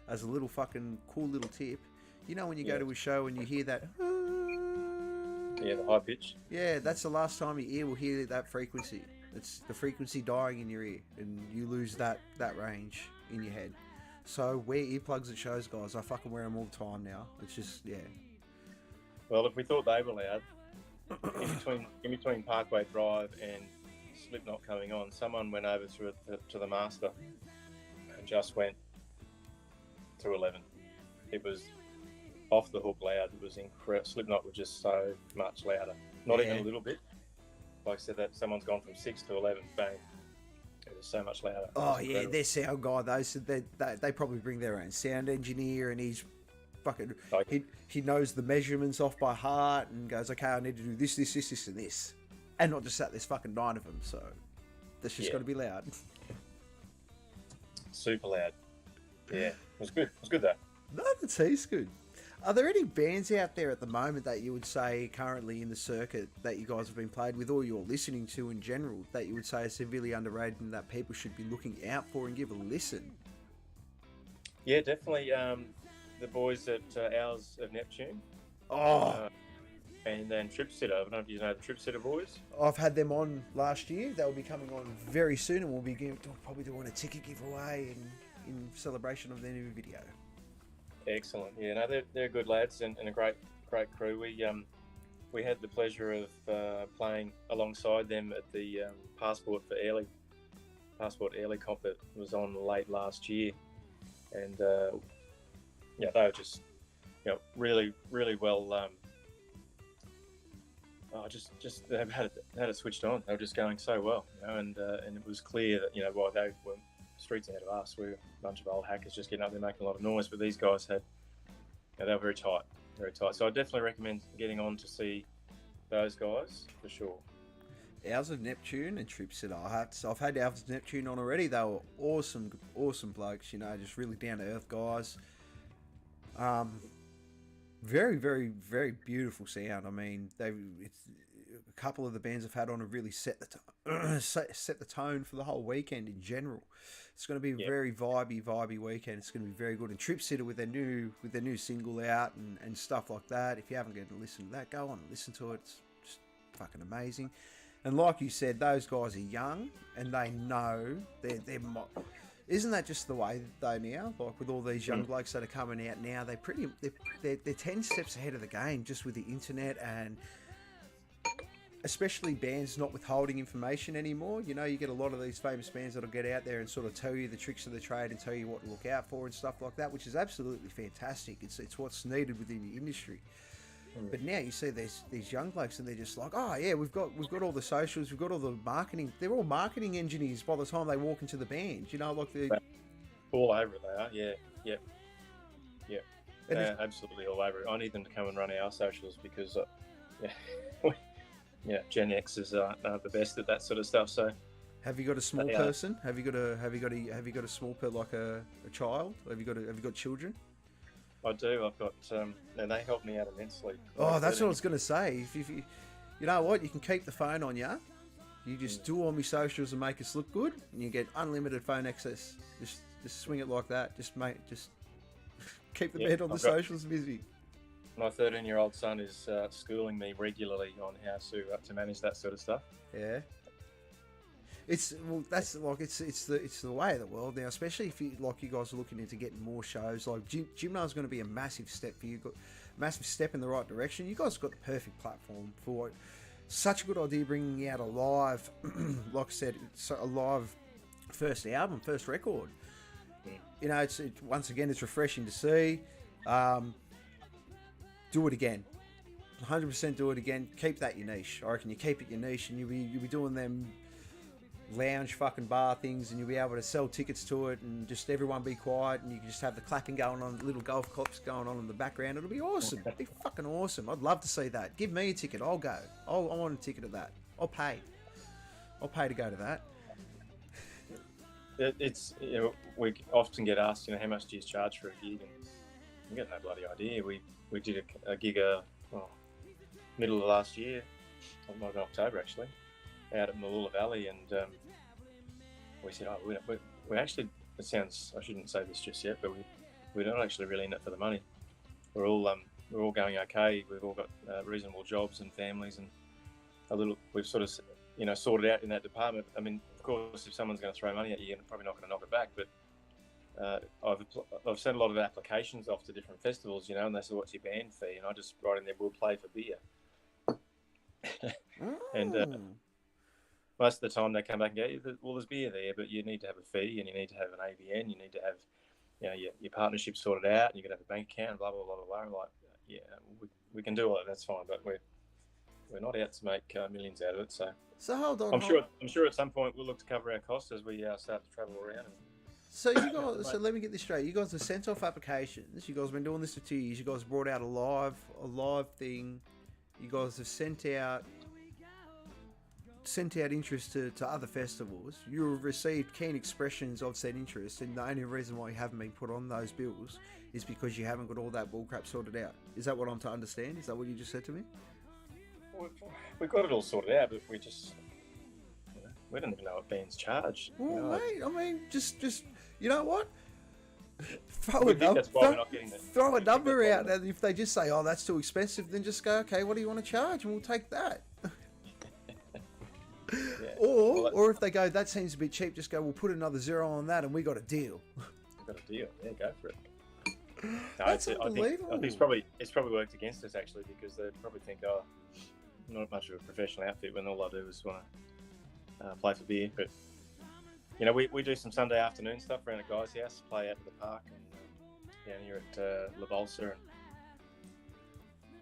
As a little fucking cool little tip. You know when you go to a show and you hear that. Yeah, the high pitch. Yeah, that's the last time your ear will hear that frequency. It's the frequency dying in your ear, and you lose that range in your head. So wear earplugs at shows, guys. I fucking wear them all the time now. It's just, yeah. Well, if we thought they were loud, in between Parkway Drive and Slipknot coming on, someone went over to the master and just went to 11. It was off the hook loud. It was incredible. Slipknot were just so much louder. Not even a little bit. Like I said, that someone's gone from 6 to 11. Bang. It was so much louder. Oh yeah, their sound guy. They probably bring their own sound engineer, and he's fucking. He knows the measurements off by heart, and goes, okay, I need to do this, and this, and not just that. There's fucking 9 of them, so that's just got to be loud. Super loud. Yeah, it was good. It was good though. No, he's good. Are there any bands out there at the moment that you would say currently in the circuit that you guys have been played with, or you're listening to in general, that you would say are severely underrated and that people should be looking out for and give a listen? Yeah, definitely. The boys at Hours of Neptune. And then Trip Sitter. I don't know if you know the Trip Sitter boys. I've had them on last year. They'll be coming on very soon, and we'll be probably doing a ticket giveaway in celebration of their new video. Excellent. Yeah, no, they're good lads and a great crew. We had the pleasure of playing alongside them at the Passport Airlie comp that was on late last year, and they were just really well. Just they've had it switched on. They were just going so well, and it was clear that while they were streets ahead of us, we're a bunch of old hackers just getting up there making a lot of noise, but these guys they were very tight. So I definitely recommend getting on to see those guys for sure. Hours of Neptune and Trip Sitter. I've had Hours of Neptune on already. They were awesome blokes, just really down to earth guys. Very, very, very beautiful sound. I mean, it's a couple of the bands I've had on have really set the tone for the whole weekend in general. It's going to be a very vibey weekend. It's going to be very good. And Trip Sitter with their new single out and stuff like that. If you haven't gotten to listen to that, go on and listen to it. It's just fucking amazing. And like you said, those guys are young and they know they're isn't that just the way though now? Like with all these young blokes that are coming out now, they're 10 steps ahead of the game just with the internet, and especially bands not withholding information anymore. You get a lot of these famous bands that'll get out there and sort of tell you the tricks of the trade and tell you what to look out for and stuff like that, which is absolutely fantastic. It's what's needed within the industry. But now you see these young blokes and they're just like, oh yeah, we've got all the socials, we've got all the marketing. They're all marketing engineers by the time they walk into the band. Like the all over it. They are. Yeah. They're absolutely all over it. I need them to come and run our socials because Gen X's aren't the best at that sort of stuff. So, have you got a small person? Have you got a small like a child? Have you got children? I do. I've got, and they help me out immensely. Oh, that's what I was going to say. If you know what, you can keep the phone on you. You just do all my socials and make us look good, and you get unlimited phone access. Just swing it like that. Just keep the bed on the socials busy. My 13-year-old son is schooling me regularly on how to manage that sort of stuff. Yeah. It's the way of the world now, especially if you guys are looking into getting more shows. Like Jimna is going to be a massive step for you, massive step in the right direction. You guys have got the perfect platform for it. Such a good idea bringing out a live, like I said, it's a live first album, first record. It's once again it's refreshing to see. Do it again, 100% do it again. Keep that your niche. I reckon you keep it your niche, and you'll be doing them lounge fucking bar things, and you'll be able to sell tickets to it, and just everyone be quiet, and you can just have the clapping going on, little golf clubs going on in the background. It'll be awesome. It'll be fucking awesome. I'd love to see that. Give me a ticket. I'll go. I want a ticket of that. I'll pay. I'll pay to go to that. It's we often get asked, how much do you charge for a gig? And we got no bloody idea. We did a gig middle of last year, might have been October actually, out at Mooloolah Valley, and we said, we actually, it sounds, I shouldn't say this just yet, but we're not actually really in it for the money. We're all going okay. We've all got reasonable jobs and families, and we've sort of sorted out in that department. I mean, of course, if someone's going to throw money at you, you're probably not going to knock it back. But I've sent a lot of applications off to different festivals, and they said, "What's your band fee?" And I just write in there, "We'll play for beer." And most of the time they come back and go, "Well, there's beer there, but you need to have a fee, and you need to have an ABN, you need to have, your partnership sorted out, and you got to have a bank account, blah blah blah blah blah." I'm like, yeah, we can do all that. That's fine, but we're not out to make millions out of it. So hold on. I'm sure at some point we'll look to cover our costs as we start to travel around. So you guys, so let me get this straight. You guys have sent off applications. You guys have been doing this for 2 years. You guys brought out a live thing. You guys have sent out interest to other festivals. You have received keen expressions of said interest, and the only reason why you haven't been put on those bills is because you haven't got all that bullcrap sorted out. Is that what I'm to understand? Is that what you just said to me? We've got it all sorted out, but we just we don't even know what bands charge. Well, mate, I mean, just you know what? Throw a number out, and if they just say, "Oh, that's too expensive," then just go, "Okay, what do you want to charge?" and we'll take that. Yeah. Or if they go, "That seems a bit cheap," just go, "We'll put another zero on that, and we got a deal." We've got a deal. Yeah, go for it. No, That's unbelievable. I think it's probably worked against us actually, because they probably think, "Oh, not much of a professional outfit," when all I do is want to play for beer. But we do some Sunday afternoon stuff around a guy's house, play out at the park and down here at La Bolsa, and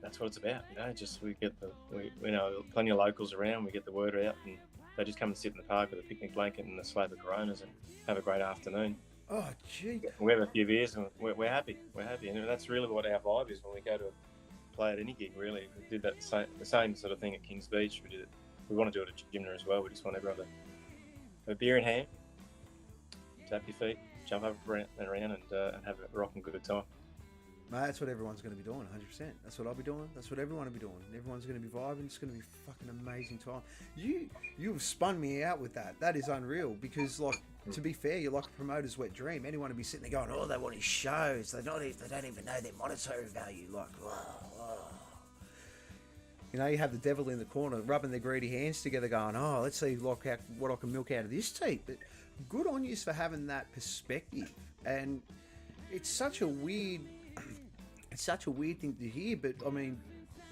that's what it's about. Just we know plenty of locals around. We get the word out, and they just come and sit in the park with a picnic blanket and a slab of Coronas and have a great afternoon. Oh, gee. We have a few beers and we're happy. We're happy, and that's really what our vibe is when we go to play at any gig. Really, we did that the same sort of thing at Kings Beach. We did it. We want to do it at Jimna as well. We just want everyone to have a beer in hand, tap your feet, jump up and around, and have a rocking good time. Mate, that's what everyone's going to be doing, 100%. That's what I'll be doing. That's what everyone will be doing. Everyone's going to be vibing. It's going to be a fucking amazing time. You've spun me out with that. That is unreal, because, to be fair, you're like a promoter's wet dream. Anyone would be sitting there going, "Oh, they want his shows. They don't even know their monetary value." Like, whoa. You have the devil in the corner rubbing their greedy hands together going, "Oh, let's see what I can milk out of this teat." But good on you for having that perspective. And it's such a weird thing to hear, but I mean,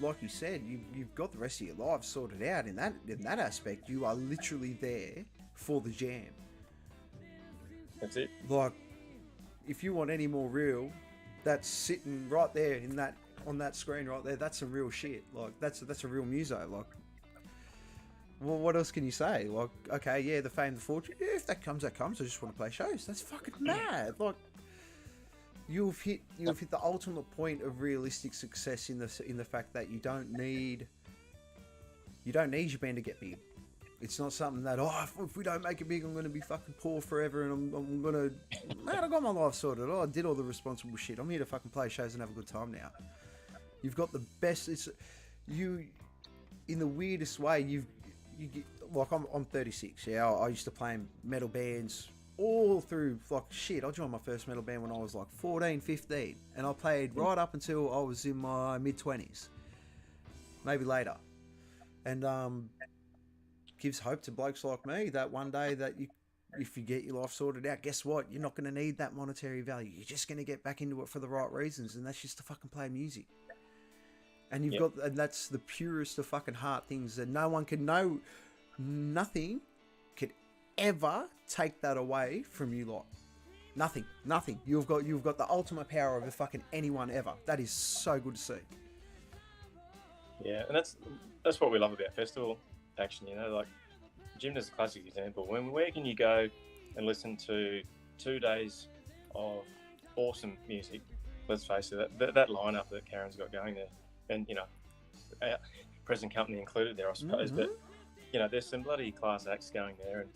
like you said, you've got the rest of your life sorted out in that aspect. You are literally there for the jam. That's it. Like, if you want any more real, that's sitting right there on that screen right there. That's some real shit. Like, that's a real muso. Like, well, what else can you say? Like, okay, yeah, the fame, the fortune. Yeah, if that comes, that comes. I just want to play shows. That's fucking mad. Like, you've hit the ultimate point of realistic success in the fact that you don't need your band to get big. It's not something that, if we don't make it big, I'm going to be fucking poor forever, and I'm going to, man, I got my life sorted. I did all the responsible shit. I'm here to fucking play shows and have a good time now. You've got the best. In the weirdest way, you get, like, I'm 36. Yeah, I used to play in metal bands all through, like, shit. I joined my first metal band when I was like 14, 15, and I played right up until I was in my mid-20s, maybe later. And gives hope to blokes like me that one day that if you get your life sorted out, guess what? You're not going to need that monetary value. You're just going to get back into it for the right reasons, and that's just to fucking play music. And and that's the purest of fucking heart things that no one can know. Nothing could ever take that away from you lot. Nothing. You've got the ultimate power over fucking anyone ever. That is so good to see. Yeah, and that's what we love about festival action. Like, Jimna's a classic example. Where can you go and listen to 2 days of awesome music? Let's face it, that lineup that Karen's got going there, and our present company included there, I suppose. Mhm. But there's some bloody class acts going there,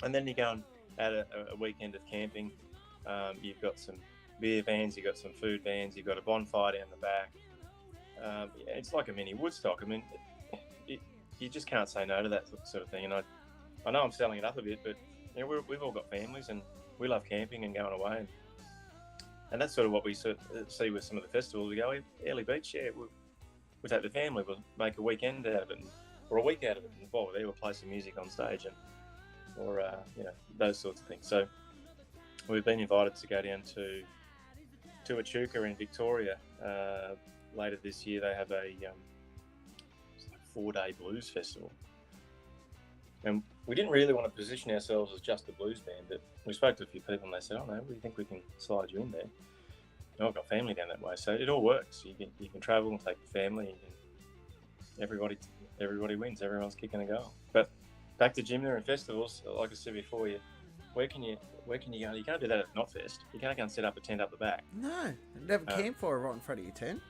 and then you go and add a weekend of camping. You've got some beer vans, you've got some food vans, you've got a bonfire down the back. It's like a mini Woodstock. I mean, you just can't say no to that sort of thing. And I know I'm selling it up a bit, but we've all got families and we love camping and going away. And that's sort of what we see with some of the festivals. We go, Early Beach, we'll take the family, we'll make a weekend out of it, or a week out of it. And while we're there, we'll play some music on stage, or those sorts of things. So we've been invited to go down to Echuca in Victoria later this year. They have a 4-day blues festival. And we didn't really want to position ourselves as just a blues band, but we spoke to a few people and they said, "Oh no, we think we can slide you in there." And I've got family down that way, so it all works. You can travel and take the family, and everybody wins. Everyone's kicking a goal. But back to Jimna and festivals, like I said before, where can you go? You can't do that at Knotfest. You can't go and set up a tent up the back. No, and have a campfire right in front of your tent.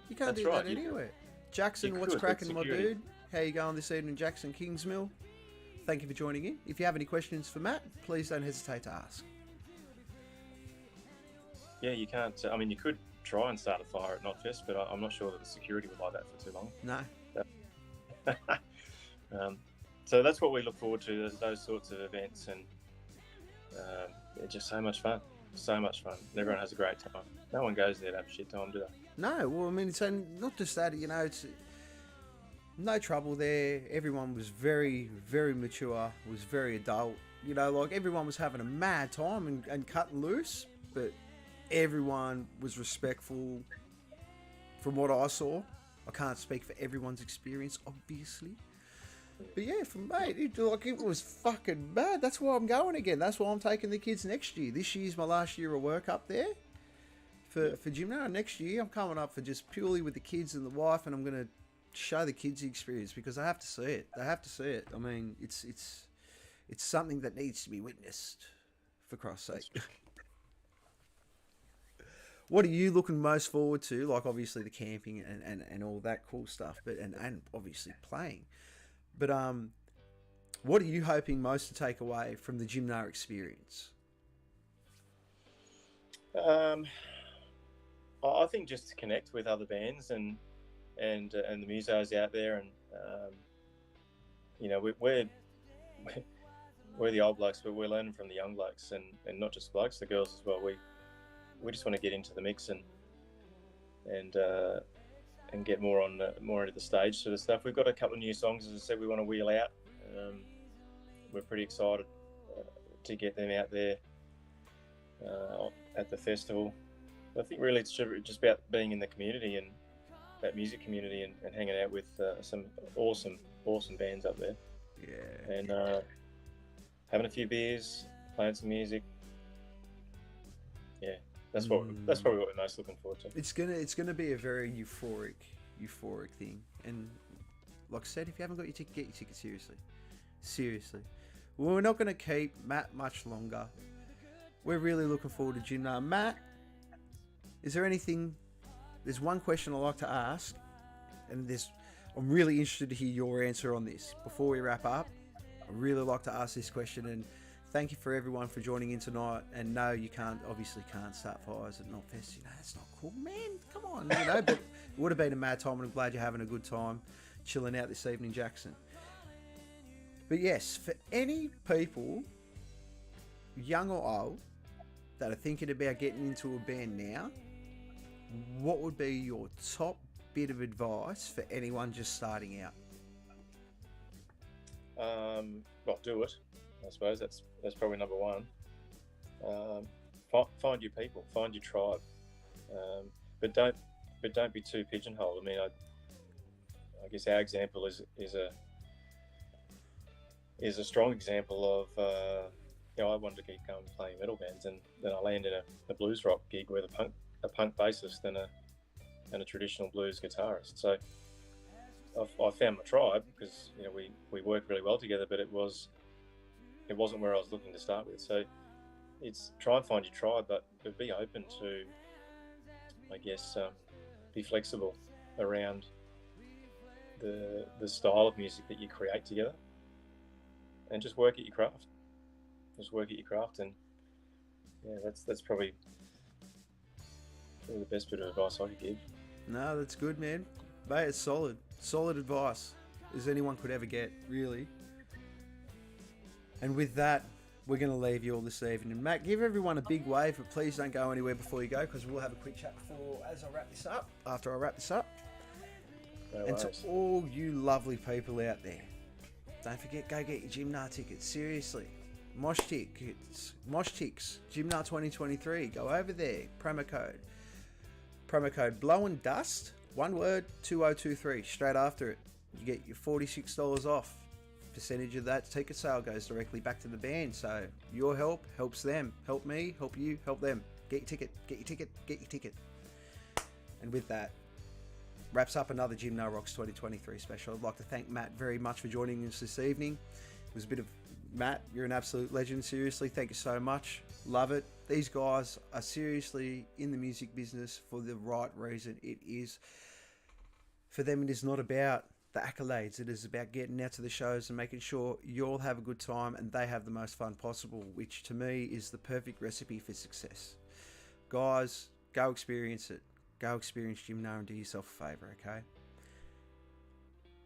You can't That's do right, that you- anywhere. Jackson, you what's could, cracking, but my security. dude? How you going this evening, Jackson Kingsmill? Thank you for joining in. If you have any questions for Matt, please don't hesitate to ask. Yeah, you can't. I mean, you could try and start a fire at Knotfest, but I'm not sure that the security would like that for too long. No. So that's what we look forward to, those sorts of events, and they're just so much fun. So much fun. Everyone has a great time. No one goes there to have a shit time, do they? No, well, I mean, it's not just that, it's no trouble there. Everyone was very, very mature, was very adult. Like everyone was having a mad time and cutting loose, but everyone was respectful from what I saw. I can't speak for everyone's experience, obviously. But yeah, it was fucking bad. That's why I'm going again. That's why I'm taking the kids next year. This year's my last year of work up there for Jimna. Next year, I'm coming up for just purely with the kids and the wife, and I'm going to show the kids the experience because they have to see it. They have to see it. I mean, it's something that needs to be witnessed, for Christ's sake. What are you looking most forward to? Like, obviously, the camping and all that cool stuff, but and obviously playing. But what are you hoping most to take away from the Jimna experience? I think just to connect with other bands and the musos out there, and we're the old blokes, but we're learning from the young blokes, and not just blokes, the girls as well. We just want to get into the mix and get more into the stage sort of stuff. We've got a couple of new songs, as I said, we want to wheel out. We're pretty excited to get them out there at the festival. I think really it's just about being in the community and that music community and hanging out with some awesome bands up there. Yeah. And having a few beers, playing some music. Yeah, that's probably what we're most looking forward to. It's gonna be a very euphoric thing. And like I said, if you haven't got your ticket, get your ticket seriously. Well, we're not gonna keep Matt much longer. We're really looking forward to Jimna. Matt, is there anything? There's one question I like to ask, and I'm really interested to hear your answer on this. Before we wrap up, I really like to ask this question, and thank you for everyone for joining in tonight. And no, you obviously can't start fires at Knotfest. That's not cool, man. Come on, but it would have been a mad time, and I'm glad you're having a good time chilling out this evening, Jackson. But yes, for any people, young or old, that are thinking about getting into a band now, what would be your top bit of advice for anyone just starting out? Well, do it. I suppose that's probably number one. Find your people, find your tribe, but don't be too pigeonholed. I mean, I guess our example is a strong example of I wanted to keep going playing metal bands, and then I landed a blues rock gig with a punk bassist and a traditional blues guitarist. So I found my tribe because we work really well together, but it wasn't where I was looking to start with. So it's try and find your tribe, but be open to, I guess, be flexible around the style of music that you create together, and just work at your craft. Just work at your craft, and that's probably the best bit of advice I could give. No, that's good, man. Mate, it's solid advice as anyone could ever get, really. And with that, we're going to leave you all this evening. Matt, give everyone a big wave, but please don't go anywhere before you go, because we'll have a quick chat after I wrap this up. No And to worries. all you lovely people out there, don't forget, go get your Jimna tickets. Seriously. Mosh Ticks, Jimna 2023. Go over there. Promo code Blowin Dust. One word, 2023. Straight after it, you get your $46 off. Percentage of that ticket sale goes directly back to the band. So your help helps them. Help me, help you, help them. Get your ticket, get your ticket, get your ticket. And with that, wraps up another Jimna Rocks 2023 special. I'd like to thank Matt very much for joining us this evening. It was a bit of Matt, you're an absolute legend. Seriously, thank you so much. Love it. These guys are seriously in the music business for the right reason. It is, for them, it is not about the accolades. It is about getting out to the shows and making sure you all have a good time and they have the most fun possible, which to me is the perfect recipe for success. Guys, go experience it. Go experience Jimna and do yourself a favour, okay?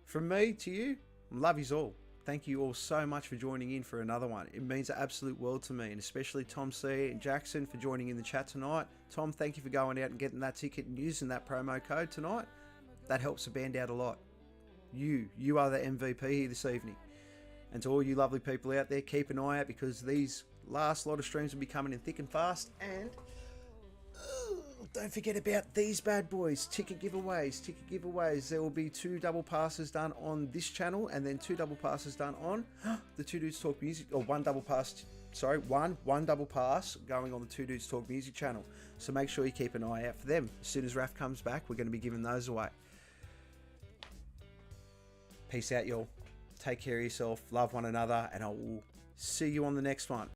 From me to you, love yous all. Thank you all so much for joining in for another one. It means the absolute world to me, and especially Tom C and Jackson for joining in the chat tonight. Tom, thank you for going out and getting that ticket and using that promo code tonight. That helps the band out a lot. You are the MVP here this evening. And to all you lovely people out there, keep an eye out, because these last lot of streams will be coming in thick and fast. And don't forget about these bad boys, ticket giveaways. There will be 2 double passes done on this channel, and then 2 double passes done on the Two Dudes Talk Music, or one double pass going on the Two Dudes Talk Music channel. So make sure you keep an eye out for them. As soon as Raf comes back, we're going to be giving those away. Peace out, y'all. Take care of yourself, love one another, and I will see you on the next one.